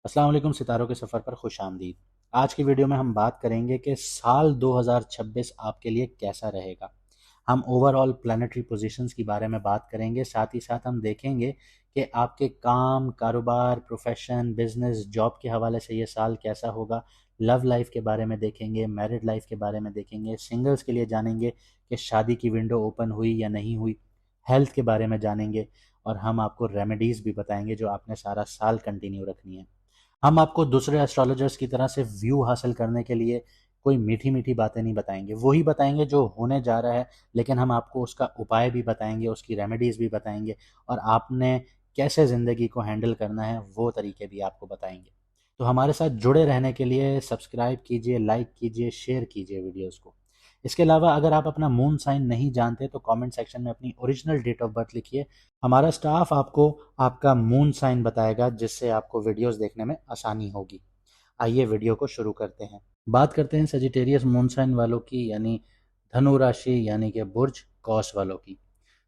अस्सलाम वालेकुम। सितारों के सफ़र पर खुश आमदीद। आज की वीडियो में हम बात करेंगे कि साल 2026 आपके लिए कैसा रहेगा। हम ओवरऑल प्लानिटरी पोजीशंस के बारे में बात करेंगे, साथ ही साथ हम देखेंगे कि आपके काम, कारोबार, प्रोफेशन, बिजनेस, जॉब के हवाले से ये साल कैसा होगा। लव लाइफ के बारे में देखेंगे, मैरिड लाइफ के बारे में देखेंगे, सिंगल्स के लिए जानेंगे कि शादी की विंडो ओपन हुई या नहीं हुई, हेल्थ के बारे में जानेंगे और हम आपको रेमेडीज़ भी बताएंगे जो आपने सारा साल कंटिन्यू रखनी है। हम आपको दूसरे एस्ट्रोलॉजर्स की तरह से व्यू हासिल करने के लिए कोई मीठी मीठी बातें नहीं बताएंगे, वही बताएंगे जो होने जा रहा है, लेकिन हम आपको उसका उपाय भी बताएंगे, उसकी रेमेडीज़ भी बताएंगे और आपने कैसे ज़िंदगी को हैंडल करना है वो तरीके भी आपको बताएंगे। तो हमारे साथ जुड़े रहने के लिए सब्सक्राइब कीजिए, लाइक कीजिए, शेयर कीजिए वीडियोज़ को। इसके अलावा अगर आप अपना मून साइन नहीं जानते तो कमेंट सेक्शन में अपनी ओरिजिनल डेट ऑफ बर्थ लिखिए। हमारा स्टाफ आपको आपका मून साइन बताएगा, जिससे आपको वीडियोस देखने में आसानी होगी। आइए वीडियो को शुरू करते हैं। बात करते हैं सजिटेरियस मून साइन वालों की, यानी धनु राशि यानी कि बुर्ज कौस वालों की।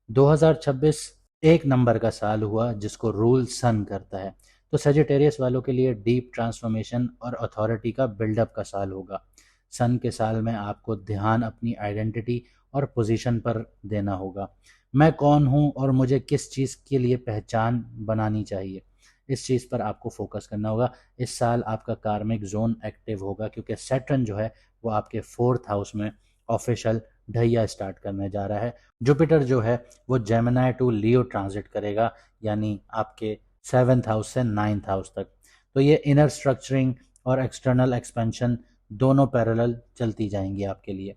2026 एक नंबर का साल हुआ जिसको रूल सन करता है। तो सजिटेरियस वालों के लिए डीप ट्रांसफॉर्मेशन और अथॉरिटी का बिल्डअप का साल होगा। सन के साल में आपको ध्यान अपनी आइडेंटिटी और पोजीशन पर देना होगा। मैं कौन हूँ और मुझे किस चीज़ के लिए पहचान बनानी चाहिए, इस चीज़ पर आपको फोकस करना होगा। इस साल आपका कार्मिक जोन एक्टिव होगा क्योंकि सैटर्न जो है वो आपके फोर्थ हाउस में ऑफिशियल ढैया स्टार्ट करने जा रहा है। जुपिटर जो है वो जेमिनाई टू लियो ट्रांजिट करेगा, यानी आपके सेवन्थ हाउस से नाइन्थ हाउस तक। तो ये इनर स्ट्रक्चरिंग और एक्सटर्नल एक्सपेंशन दोनों पैरेलल चलती जाएंगी आपके लिए।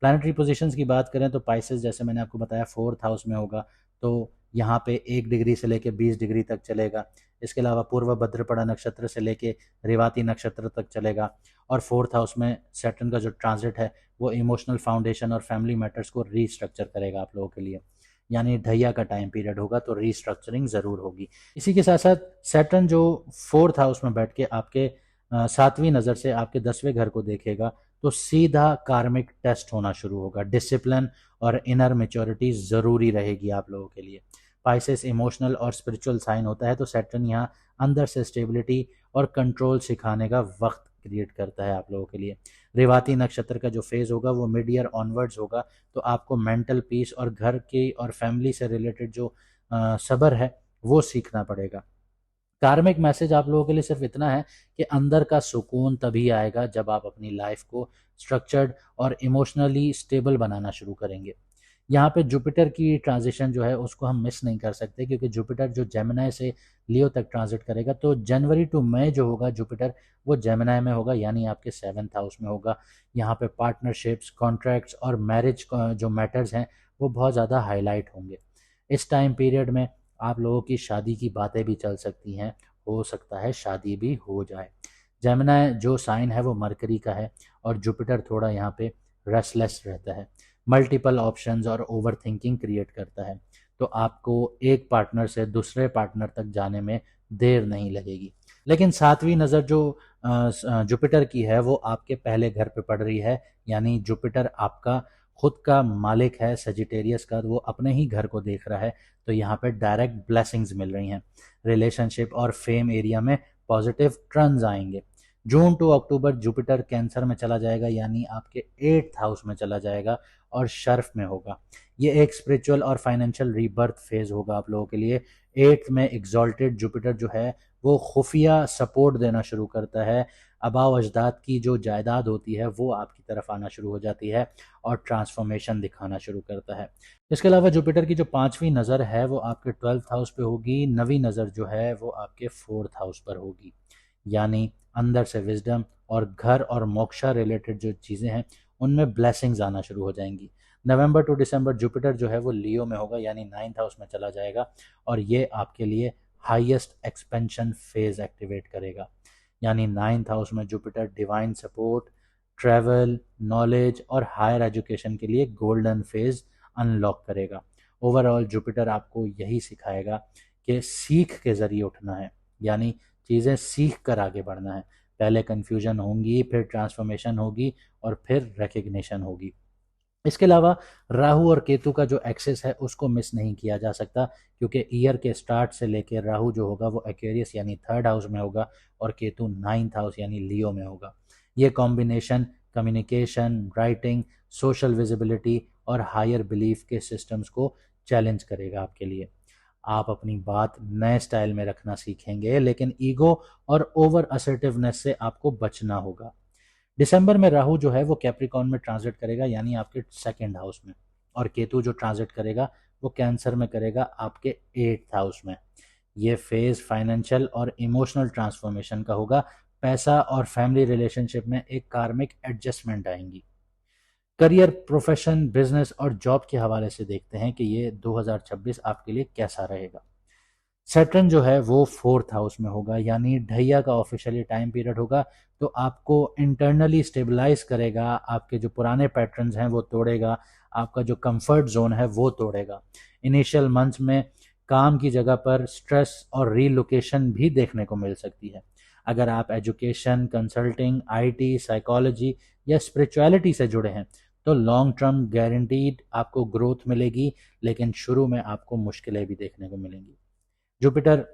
प्लानिटरी पोजीशंस की बात करें तो पाइसेस, जैसे मैंने आपको बताया, फोर्थ हाउस में होगा, तो यहाँ पे 1 डिग्री से लेके 20 डिग्री तक चलेगा। इसके अलावा पूर्व भद्रपड़ा नक्षत्र से लेके रेवाती नक्षत्र तक चलेगा। और फोर्थ हाउस में सैटर्न का जो ट्रांजिट है वो इमोशनल फाउंडेशन और फैमिली मैटर्स को रीस्ट्रक्चर करेगा आप लोगों के लिए, यानी ढैया का टाइम पीरियड होगा, तो रीस्ट्रक्चरिंग ज़रूर होगी। इसी के साथ साथ सैटर्न जो फोर्थ हाउस में बैठ के आपके सातवीं नज़र से आपके 10वें घर को देखेगा, तो सीधा कार्मिक टेस्ट होना शुरू होगा। डिसिप्लिन और इनर मेच्योरिटी ज़रूरी रहेगी आप लोगों के लिए। पाइसेस इमोशनल और स्पिरिचुअल साइन होता है, तो सैटर्न यहाँ अंदर से स्टेबिलिटी और कंट्रोल सिखाने का वक्त क्रिएट करता है आप लोगों के लिए। रेवाती नक्षत्र का जो फेज़ होगा वो मिड ईयर ऑनवर्ड्स होगा, तो आपको मेंटल पीस और घर की और फैमिली से रिलेटेड जो सब्र है वो सीखना पड़ेगा। कार्मिक मैसेज आप लोगों के लिए सिर्फ इतना है कि अंदर का सुकून तभी आएगा जब आप अपनी लाइफ को स्ट्रक्चर्ड और इमोशनली स्टेबल बनाना शुरू करेंगे। यहाँ पे जुपिटर की ट्रांजिशन जो है उसको हम मिस नहीं कर सकते, क्योंकि जुपिटर जो जेमिनाई से लियो तक ट्रांजिट करेगा, तो जनवरी टू मई जो होगा जुपिटर वो जेमिनाई में होगा, यानी आपके सेवन्थ हाउस में होगा। यहाँ पे पार्टनरशिप्स, कॉन्ट्रैक्ट्स और मैरिज जो मैटर्स हैं वो बहुत ज़्यादा हाईलाइट होंगे। इस टाइम पीरियड में आप लोगों की शादी की बातें भी चल सकती हैं, हो सकता है शादी भी हो जाए। जेमिनी जो साइन है वो मरकरी का है और जुपिटर थोड़ा यहाँ पे रेस्टलेस रहता है, मल्टीपल ऑप्शंस और ओवर थिंकिंग क्रिएट करता है। तो आपको एक पार्टनर से दूसरे पार्टनर तक जाने में देर नहीं लगेगी। लेकिन सातवीं नज़र जो जुपिटर की है वो आपके पहले घर पे पड़ रही है, यानी जुपिटर आपका खुद का मालिक है सजिटेरियस का, वो अपने ही घर को देख रहा है। तो यहाँ पे डायरेक्ट ब्लेसिंग्स मिल रही हैं। रिलेशनशिप और फेम एरिया में पॉजिटिव टर्न्स आएंगे। जून टू अक्टूबर जुपिटर कैंसर में चला जाएगा, यानी आपके 8th हाउस में चला जाएगा और शर्फ में होगा। ये एक स्पिरिचुअल और फाइनेंशियल रीबर्थ फेज होगा आप लोगों के लिए। 8th में एग्जॉल्टेड जुपिटर जो है वो खुफिया सपोर्ट देना शुरू करता है। आबाव अजदाद की जो जायदाद होती है वो आपकी तरफ आना शुरू हो जाती है और ट्रांसफॉर्मेशन दिखाना शुरू करता है। इसके अलावा जुपिटर की जो 5वीं नज़र है वो आपके 12th हाउस पे होगी। 9वीं नज़र जो है वो आपके 4th हाउस पर होगी, यानी अंदर से विजडम और घर और मोक्षा रिलेटेड जो चीज़ें हैं उनमें ब्लेसिंग्स आना शुरू हो जाएंगी। नवंबर टू दिसंबर जुपिटर जो है वो लियो में होगा, यानी 9th हाउस में चला जाएगा और ये आपके लिए हाईएस्ट एक्सपेंशन फेज एक्टिवेट करेगा। यानी 9th हाउस में Jupiter divine support, travel, knowledge और हायर एजुकेशन के लिए गोल्डन फेज अनलॉक करेगा। ओवरऑल जुपिटर आपको यही सिखाएगा कि सीख के ज़रिए उठना है, यानी चीज़ें सीख कर आगे बढ़ना है। पहले कन्फ्यूजन होंगी, फिर ट्रांसफॉर्मेशन होगी और फिर रिकग्निशन होगी। इसके अलावा राहु और केतु का जो एक्सेस है उसको मिस नहीं किया जा सकता, क्योंकि ईयर के स्टार्ट से लेकर राहु जो होगा वो एक्वेरियस यानी थर्ड हाउस में होगा और केतु नाइन्थ हाउस यानी लियो में होगा। ये combination communication, writing, social visibility और हायर बिलीफ के सिस्टम्स को चैलेंज करेगा आपके लिए। आप अपनी बात नए स्टाइल में रखना सीखेंगे, लेकिन ईगो और ओवर असर्टिवनेस से आपको बचना होगा। दिसंबर में राहु जो है वो कैप्रिकॉन में ट्रांजिट करेगा यानी आपके सेकंड हाउस में, और केतु जो ट्रांजिट करेगा वो कैंसर में करेगा आपके एट्थ हाउस में। ये फेज फाइनेंशियल और इमोशनल ट्रांसफॉर्मेशन का होगा। पैसा और फैमिली रिलेशनशिप में एक कार्मिक एडजस्टमेंट आएंगी। करियर, प्रोफेशन, बिजनेस और जॉब के हवाले से देखते हैं कि ये 2026 आपके लिए कैसा रहेगा। सैटर्न जो है वो फोर्थ हाउस में होगा यानी ढैया का ऑफिशियली टाइम पीरियड होगा, तो आपको इंटरनली स्टेबलाइज करेगा, आपके जो पुराने पैटर्न्स हैं वो तोड़ेगा, आपका जो कंफर्ट जोन है वो तोड़ेगा। इनिशियल मंथ्स में काम की जगह पर स्ट्रेस और रीलोकेशन भी देखने को मिल सकती है। अगर आप एजुकेशन, कंसल्टिंग, आईटी, साइकोलॉजी या स्पिरिचुअलिटी से जुड़े हैं तो लॉन्ग टर्म गारंटीड आपको ग्रोथ मिलेगी, लेकिन शुरू में आपको मुश्किलें भी देखने को मिलेंगी। जुपिटर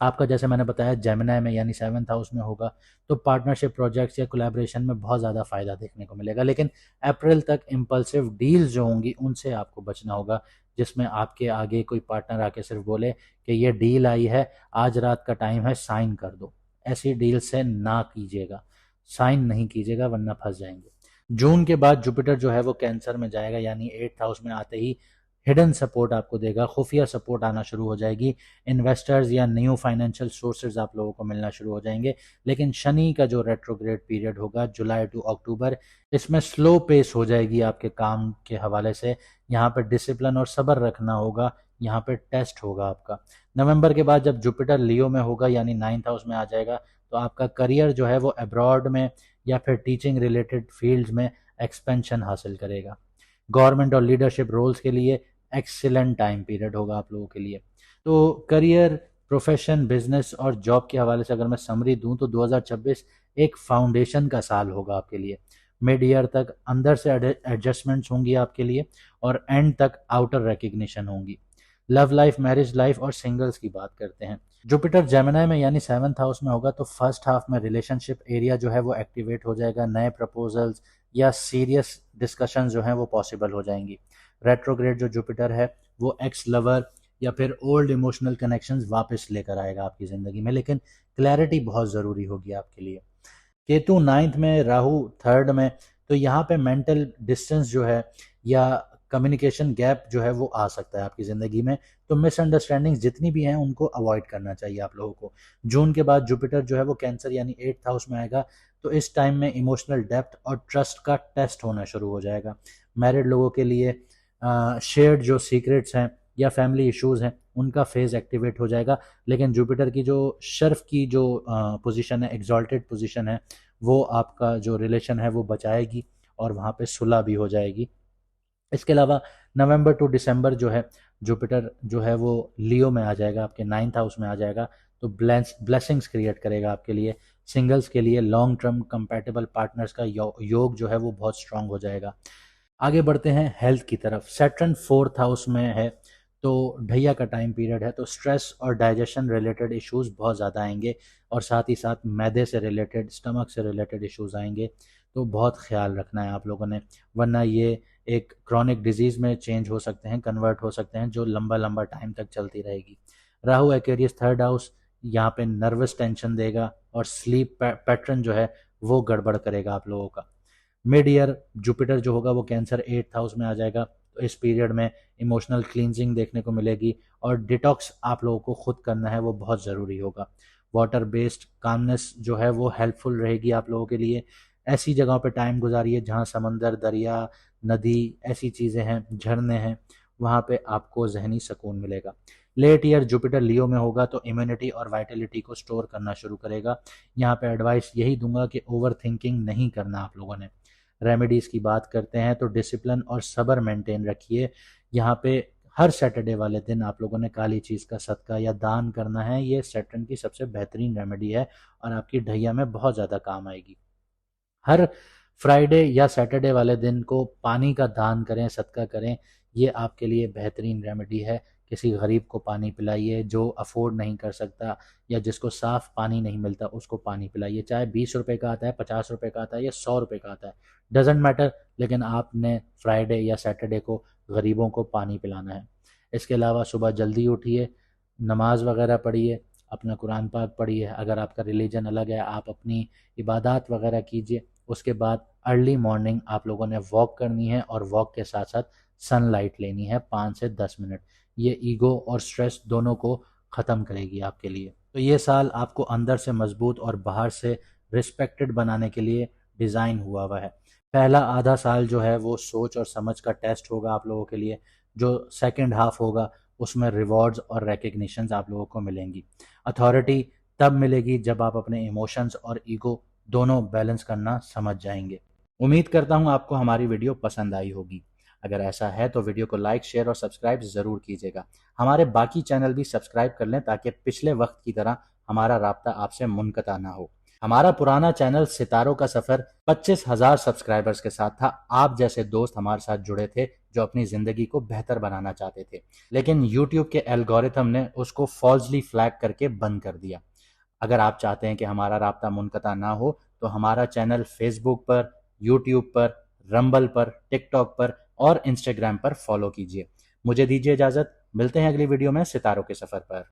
आपका जैसे मैंने बताया जेमिनी में यानी सेवन्थ हाउस में होगा, तो पार्टनरशिप प्रोजेक्ट्स या कोलैबोरेशन में बहुत ज़्यादा फायदा देखने को मिलेगा, लेकिन अप्रैल तक इम्पल्सिव डील्स जो होंगी उनसे आपको बचना होगा, जिसमें आपके आगे कोई पार्टनर आके सिर्फ बोले कि ये डील आई है, आज रात का टाइम है, साइन कर दो। ऐसी डील से ना कीजिएगा, साइन नहीं कीजिएगा वरना फंस जाएंगे। जून के बाद जुपिटर जो है वो कैंसर में जाएगा यानी एट्थ हाउस में आते ही हिडन सपोर्ट आपको देगा, खुफिया सपोर्ट आना शुरू हो जाएगी, इन्वेस्टर्स या न्यू फाइनेंशियल सोर्सेज आप लोगों को मिलना शुरू हो जाएंगे। लेकिन शनि का जो रेट्रोग्रेड पीरियड होगा जुलाई टू अक्टूबर, इसमें स्लो पेस हो जाएगी आपके काम के हवाले से। यहाँ पे डिसिप्लिन और सब्र रखना होगा, यहाँ पे टेस्ट होगा आपका। नवंबर के बाद जब जुपिटर लियो में होगा यानी नाइन्थ हाउस में आ जाएगा, तो आपका करियर जो है वो अब्रॉड में या फिर टीचिंग रिलेटेड फील्ड्स में एक्सपेंशन हासिल करेगा। गवर्नमेंट और लीडरशिप रोल्स के लिए एक्सीलेंट टाइम पीरियड होगा आप लोगों के लिए। तो करियर, प्रोफेशन, बिजनेस और जॉब के हवाले से अगर मैं समरी दूं तो 2026 एक फाउंडेशन का साल होगा आपके लिए। मिड ईयर तक अंदर से एडजस्टमेंट्स होंगी आपके लिए और एंड तक आउटर रिकग्निशन होंगी। लव लाइफ, मैरिज लाइफ और सिंगल्स की बात करते हैं। जुपिटर जेमिनी में यानी सेवन्थ हाउस में होगा, तो फर्स्ट हाफ में रिलेशनशिप एरिया जो है वो एक्टिवेट हो जाएगा, नए प्रपोजल्स या सीरियस डिस्कशन जो हैं वो पॉसिबल हो जाएंगी। रेट्रोग्रेड जो जुपिटर है वो एक्स लवर या फिर ओल्ड इमोशनल कनेक्शंस वापस लेकर आएगा आपकी ज़िंदगी में, लेकिन क्लैरिटी बहुत ज़रूरी होगी आपके लिए। केतु नाइन्थ में, राहु थर्ड में, तो यहाँ पे मेंटल डिस्टेंस जो है या कम्युनिकेशन गैप जो है वो आ सकता है आपकी ज़िंदगी में, तो मिसअंडरस्टैंडिंग्स जितनी भी हैं उनको अवॉइड करना चाहिए आप लोगों को। जून के बाद जुपिटर जो है वो कैंसर यानी एट्थ हाउस में आएगा, तो इस टाइम में इमोशनल डेप्थ और ट्रस्ट का टेस्ट होना शुरू हो जाएगा। मैरिड लोगों के लिए शेयर्ड जो सीक्रेट्स हैं या फैमिली इश्यूज हैं उनका फेज एक्टिवेट हो जाएगा, लेकिन जुपिटर की जो शर्फ की जो पोजीशन है, एग्जॉल्टेड पोजीशन है, वो आपका जो रिलेशन है वो बचाएगी और वहाँ पे सुलह भी हो जाएगी। इसके अलावा नवंबर टू दिसंबर जो है जुपिटर जो है वो लियो में आ जाएगा, आपके नाइन्थ हाउस में आ जाएगा, तो ब्लेसिंग्स क्रिएट करेगा आपके लिए। सिंगल्स के लिए लॉन्ग टर्म कंपैटिबल पार्टनर्स का योग जो है वो बहुत स्ट्रांग हो जाएगा। आगे बढ़ते हैं हेल्थ की तरफ। सैटर्न फोर्थ हाउस में है, तो ढैया का टाइम पीरियड है, तो स्ट्रेस और डाइजेशन रिलेटेड इश्यूज बहुत ज़्यादा आएंगे और साथ ही साथ मैदे से रिलेटेड, स्टमक से रिलेटेड इश्यूज आएंगे, तो बहुत ख्याल रखना है आप लोगों ने, वरना ये एक क्रॉनिक डिजीज़ में चेंज हो सकते हैं, कन्वर्ट हो सकते हैं, जो लंबा लंबा टाइम तक चलती रहेगी। राहु एक्वेरियस थर्ड हाउस, यहाँ पे नर्वस टेंशन देगा और स्लीप पैटर्न जो है वो गड़बड़ करेगा आप लोगों का। मिड ईयर जुपिटर जो होगा वो कैंसर एट्थ हाउस में आ जाएगा, तो इस पीरियड में इमोशनल क्लींजिंग देखने को मिलेगी और डिटॉक्स आप लोगों को खुद करना है वो बहुत ज़रूरी होगा। वाटर बेस्ड कामनेस जो है वो हेल्पफुल रहेगी आप लोगों के लिए। ऐसी जगहों पे टाइम गुजारिए जहाँ समंदर, दरिया, नदी, ऐसी चीज़ें हैं, झरने हैं, वहाँ पे आपको जहनी सुकून मिलेगा। लेट ईयर जुपिटर लियो में होगा, तो इम्यूनिटी और वाइटलिटी को स्टोर करना शुरू करेगा। यहाँ पे एडवाइस यही दूंगा कि ओवर थिंकिंग नहीं करना आप लोगों ने। रेमेडीज़ की बात करते हैं तो डिसिप्लिन और सब्र मेंटेन रखिए। यहाँ पे हर सैटरडे वाले दिन आप लोगों ने काली चीज़ का सदका या दान करना है, ये सैटर्न की सबसे बेहतरीन रेमेडी है और आपकी ढैया में बहुत ज़्यादा काम आएगी। हर फ्राइडे या सैटरडे वाले दिन को पानी का दान करें, सदका करें। ये आपके लिए बेहतरीन रेमेडी है। किसी गरीब को पानी पिलाइए, जो अफोर्ड नहीं कर सकता या जिसको साफ़ पानी नहीं मिलता उसको पानी पिलाइए। चाहे 20 रुपए का आता है, 50 रुपए का आता है या 100 रुपए का आता है, डजेंट मैटर, लेकिन आपने फ्राइडे या सैटरडे को गरीबों को पानी पिलाना है। इसके अलावा सुबह जल्दी उठिए, नमाज वगैरह पढ़िए, अपना कुरान पाक पढ़िए। अगर आपका रिलीजन अलग है, आप अपनी इबादत वगैरह कीजिए। उसके बाद अर्ली मॉर्निंग आप लोगों ने वॉक करनी है और वॉक के साथ साथ सनलाइट लेनी है 5 से 10 मिनट। ये ईगो और स्ट्रेस दोनों को ख़त्म करेगी आपके लिए। तो ये साल आपको अंदर से मजबूत और बाहर से रिस्पेक्टेड बनाने के लिए डिज़ाइन हुआ है। पहला आधा साल जो है वो सोच और समझ का टेस्ट होगा आप लोगों के लिए। जो सेकंड हाफ होगा उसमें रिवॉर्ड्स और रिकग्निशंस आप लोगों को मिलेंगी। अथॉरिटी तब मिलेगी जब आप अपने इमोशंस और ईगो दोनों बैलेंस करना समझ जाएंगे। उम्मीद करता हूँ आपको हमारी वीडियो पसंद आई होगी। अगर ऐसा है तो वीडियो को लाइक, शेयर और सब्सक्राइब ज़रूर कीजिएगा। हमारे बाकी चैनल भी सब्सक्राइब कर लें ताकि पिछले वक्त की तरह हमारा राब्ता आपसे मुनक़ता ना हो। हमारा पुराना चैनल सितारों का सफ़र 25,000 सब्सक्राइबर्स के साथ था। आप जैसे दोस्त हमारे साथ जुड़े थे जो अपनी ज़िंदगी को बेहतर बनाना चाहते थे, लेकिन यूट्यूब के एल्गोरिथम ने उसको फॉल्सली फ्लैग करके बंद कर दिया। अगर आप चाहते हैं कि हमारा राब्ता मुनक़ता ना हो तो हमारा चैनल फेसबुक पर, यूट्यूब पर, रंबल पर, टिकटॉक पर और इंस्टाग्राम पर फॉलो कीजिए। मुझे दीजिए इजाज़त, मिलते हैं अगली वीडियो में सितारों के सफ़र पर।